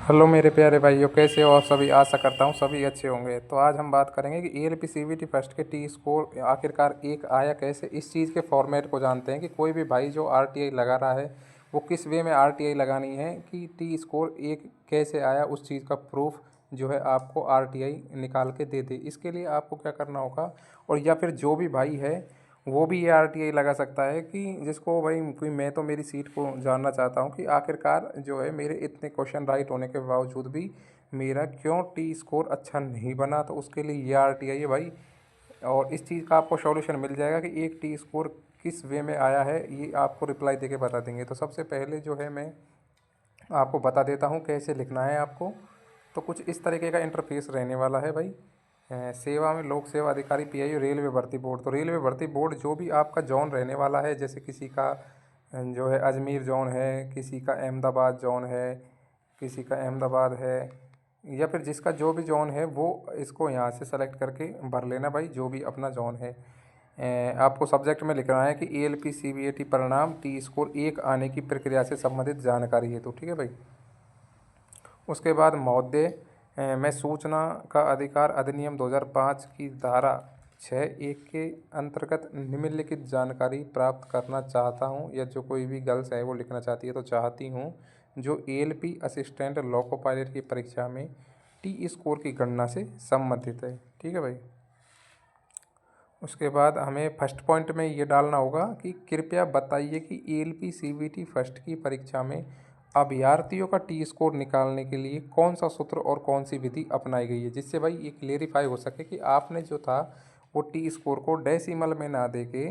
Hello मेरे प्यारे भाइयों, कैसे हो आप सभी। आशा करता हूँ सभी अच्छे होंगे। तो आज हम बात करेंगे कि एएलपी सीबीटी फर्स्ट के टी स्कोर आखिरकार एक आया कैसे। इस चीज़ के फॉर्मेट को जानते हैं कि कोई भी भाई जो आरटीआई लगा रहा है वो किस वे में आरटीआई लगानी है, कि टी स्कोर एक कैसे आया, उस चीज़ का प्रूफ जो है आपको आरटीआई निकाल के दे दे। इसके लिए आपको क्या करना होगा, और या फिर जो भी भाई है वो भी ये आरटीआई लगा सकता है, कि जिसको भाई कोई, मैं तो मेरी सीट को जानना चाहता हूँ कि आखिरकार जो है मेरे इतने क्वेश्चन राइट होने के बावजूद भी मेरा क्यों टी स्कोर अच्छा नहीं बना। तो उसके लिए ये आरटीआई है भाई, और इस चीज़ का आपको सॉल्यूशन मिल जाएगा कि एक टी स्कोर किस वे में आया है, ये आपको रिप्लाई देके बता देंगे। तो सबसे पहले जो है मैं आपको बता देता हूँ कैसे लिखना है आपको। तो कुछ इस तरीके का इंटरफेस रहने वाला है भाई। सेवा में लोक सेवा अधिकारी पीआईयू रेलवे भर्ती बोर्ड। तो रेलवे भर्ती बोर्ड जो भी आपका जोन रहने वाला है, जैसे किसी का जो है अजमेर जोन है, किसी का अहमदाबाद जोन है, किसी का अहमदाबाद है, या फिर जिसका जो भी जोन है वो इसको यहाँ से सेलेक्ट करके भर लेना भाई, जो भी अपना जोन है। आपको सब्जेक्ट में लिखना है कि एएलपी सीबीएटी परिणाम टी स्कोर एक आने की प्रक्रिया से संबंधित जानकारी है। तो ठीक है भाई। उसके बाद महोदय, मैं सूचना का अधिकार अधिनियम 2005 की धारा 6(1) के अंतर्गत निम्नलिखित जानकारी प्राप्त करना चाहता हूँ, या जो कोई भी गर्ल्स है वो लिखना चाहती है तो चाहती हूँ, जो एएलपी असिस्टेंट लोको पायलट की परीक्षा में टी स्कोर की गणना से संबंधित है। ठीक है भाई। उसके बाद हमें फर्स्ट पॉइंट में ये डालना होगा कि कृपया बताइए कि एएलपी सीबीटी फर्स्ट की परीक्षा में अभ्यर्थियों का टी स्कोर निकालने के लिए कौन सा सूत्र और कौन सी विधि अपनाई गई है, जिससे भाई ये क्लेरिफाई हो सके कि आपने जो था वो टी स्कोर को डेसिमल में ना दे के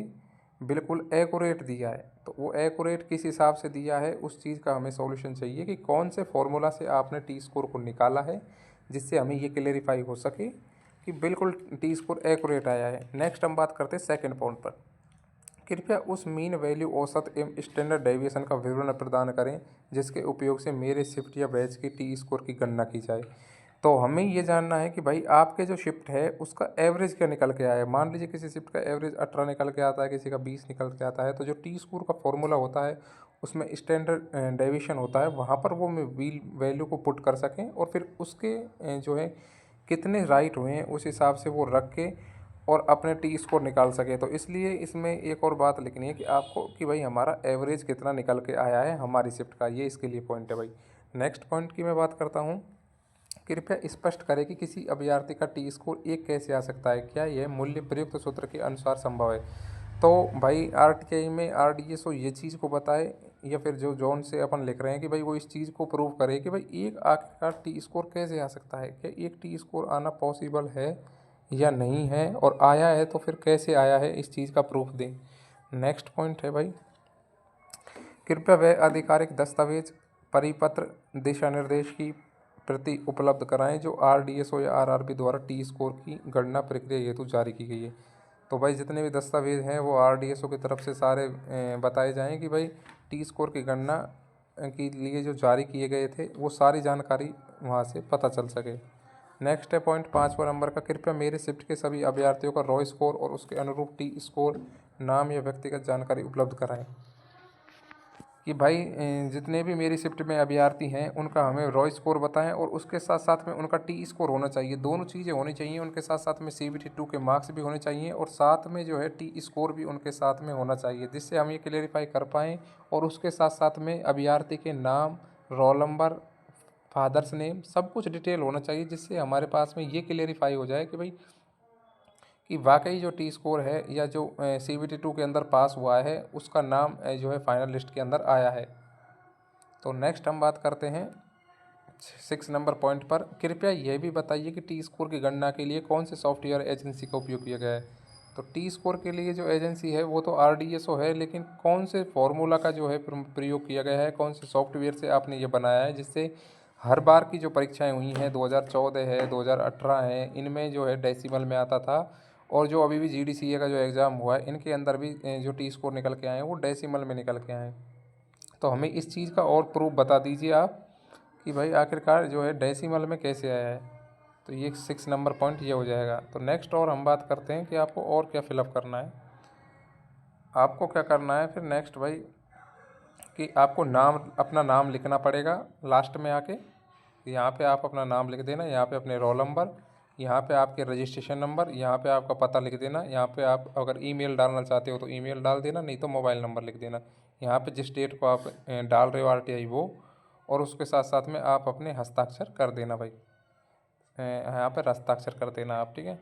बिल्कुल एक्यूरेट दिया है। तो वो एक्यूरेट किस हिसाब से दिया है, उस चीज़ का हमें सॉल्यूशन चाहिए कि कौन से फॉर्मूला से आपने टी स्कोर को निकाला है, जिससे हमें ये क्लेरिफाई हो सके कि बिल्कुल टी स्कोर एक्यूरेट आया है। नेक्स्ट हम बात करते हैं सेकंड पॉइंट पर। कृपया उस मीन वैल्यू औसत एवं स्टैंडर्ड डेविएशन का विवरण प्रदान करें जिसके उपयोग से मेरे शिफ्ट या बैच की टी स्कोर की गणना की जाए। तो हमें ये जानना है कि भाई आपके जो शिफ्ट है उसका एवरेज क्या निकल के आया है। मान लीजिए किसी शिफ्ट का एवरेज 18 निकल के आता है, किसी का 20 निकल के आता है, तो जो टी स्कोर का फॉर्मूला होता है उसमें स्टैंडर्ड डेविएशन होता है, वहाँ पर वो व्हील वैल्यू को पुट कर सकें, और फिर उसके जो है कितने राइट हुए हैं उस हिसाब से वो रख के और अपने टी स्कोर निकाल सके। तो इसलिए इसमें एक और बात लिखनी है कि आपको कि भाई हमारा एवरेज कितना निकल के आया है हमारी शिफ्ट का, ये इसके लिए पॉइंट है भाई। नेक्स्ट पॉइंट की मैं बात करता हूँ। कृपया स्पष्ट करें कि किसी अभ्यर्थी का टी स्कोर एक कैसे आ सकता है, क्या यह मूल्य प्रयुक्त सूत्र के अनुसार संभव है। तो भाई आरटीआई में आरडीएसओ ये चीज़ को बताए, या फिर जो जोन से अपन लिख रहे हैं कि भाई वो इस चीज़ को प्रूव करे कि भाई एक आखिरकार टी स्कोर कैसे आ सकता है, क्या एक टी स्कोर आना पॉसिबल है या नहीं है, और आया है तो फिर कैसे आया है, इस चीज़ का प्रूफ दें। नेक्स्ट पॉइंट है भाई, कृपया वह आधिकारिक दस्तावेज, परिपत्र, दिशा निर्देश की प्रति उपलब्ध कराएं जो आरडीएसओ या आरआरबी द्वारा टी स्कोर की गणना प्रक्रिया हेतु जारी की गई है। तो भाई जितने भी दस्तावेज हैं वो आरडीएसओ की तरफ से सारे बताए जाएं कि भाई टी स्कोर की गणना के लिए जो जारी किए गए थे वो सारी जानकारी वहाँ से पता चल सके। नेक्स्ट है पॉइंट 5वां नंबर का, कृपया मेरे शिफ्ट के सभी अभ्यर्थियों का रॉय स्कोर और उसके अनुरूप टी स्कोर नाम या व्यक्तिगत जानकारी उपलब्ध कराएं। कि भाई जितने भी मेरी शिफ्ट में अभ्यर्थी हैं उनका हमें रॉय स्कोर बताएं, और उसके साथ साथ में उनका टी स्कोर होना चाहिए। दोनों चीज़ें होनी चाहिए उनके साथ साथ में, सीबीटी 2 के मार्क्स भी होने चाहिए, और साथ में जो है टी स्कोर भी उनके साथ में होना चाहिए, जिससे हम ये क्लेरिफाई कर पाएँ। और उसके साथ साथ में अभ्यर्थी के नाम, रोल नंबर, फादर्स नेम, सब कुछ डिटेल होना चाहिए, जिससे हमारे पास में ये क्लेरिफाई हो जाए कि भाई कि वाकई जो टी स्कोर है या जो सीबीटी 2 के अंदर पास हुआ है उसका नाम जो है फाइनल लिस्ट के अंदर आया है। तो नेक्स्ट हम बात करते हैं 6 नंबर पॉइंट पर, कृपया यह भी बताइए कि टी स्कोर की गणना के लिए कौन से सॉफ्टवेयर एजेंसी का उपयोग किया गया है। तो टी स्कोर के लिए जो एजेंसी है वो तो आरडीएसओ है, लेकिन कौन से फॉर्मूला का जो है प्रयोग किया गया है, कौन से सॉफ्टवेयर से आपने ये बनाया है, जिससे हर बार की जो परीक्षाएं हुई हैं 2014 है, 2018 है, इनमें जो है डेसिमल में आता था, और जो अभी भी जीडीसीए का जो एग्ज़ाम हुआ है इनके अंदर भी जो टी स्कोर निकल के आए हैं वो डेसिमल में निकल के आए हैं। तो हमें इस चीज़ का और प्रूफ बता दीजिए आप कि भाई आखिरकार जो है डेसिमल में कैसे आया है। तो ये 6 नंबर पॉइंट ये हो जाएगा। तो नेक्स्ट और हम बात करते हैं कि आपको और क्या फिलअप करना है। आपको क्या करना है फिर नेक्स्ट भाई, कि आपको नाम, अपना नाम लिखना पड़ेगा लास्ट में आके, यहाँ पे आप अपना नाम लिख देना, यहाँ पे अपने रोल नंबर, यहाँ पे आपके रजिस्ट्रेशन नंबर, यहाँ पे आपका पता लिख देना। यहाँ पे आप अगर ईमेल डालना चाहते हो तो ईमेल डाल देना, नहीं तो मोबाइल नंबर लिख देना। यहाँ पे जिस डेट को आप डाल रहे हो आरटीआई वो, और उसके साथ साथ में आप अपने हस्ताक्षर कर देना भाई, यहाँ पे हस्ताक्षर कर देना आप, ठीक है।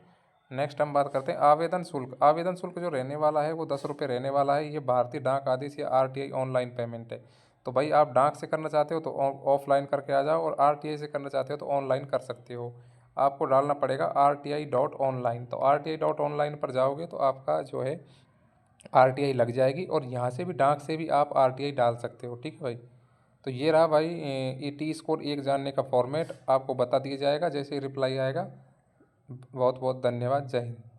नेक्स्ट हम बात करते हैं आवेदन शुल्क। आवेदन शुल्क जो रहने वाला है वो 10 रुपये रहने वाला है। ये भारतीय डाक आदेश या आरटीआई ऑनलाइन पेमेंट है। तो भाई आप डाक से करना चाहते हो तो ऑफलाइन करके आ जाओ, और आरटीआई से करना चाहते हो तो ऑनलाइन कर सकते हो। आपको डालना पड़ेगा RTI.online। तो RTI.online पर जाओगे तो आपका जो है आरटीआई लग जाएगी, और यहाँ से भी डाक से भी आप आरटीआई डाल सकते हो, ठीक है भाई। तो ये रहा भाई ये T-Score 1 जानने का फॉर्मेट, आपको बता दिया जाएगा जैसे ही रिप्लाई आएगा। बहुत बहुत धन्यवाद, जय हिंद।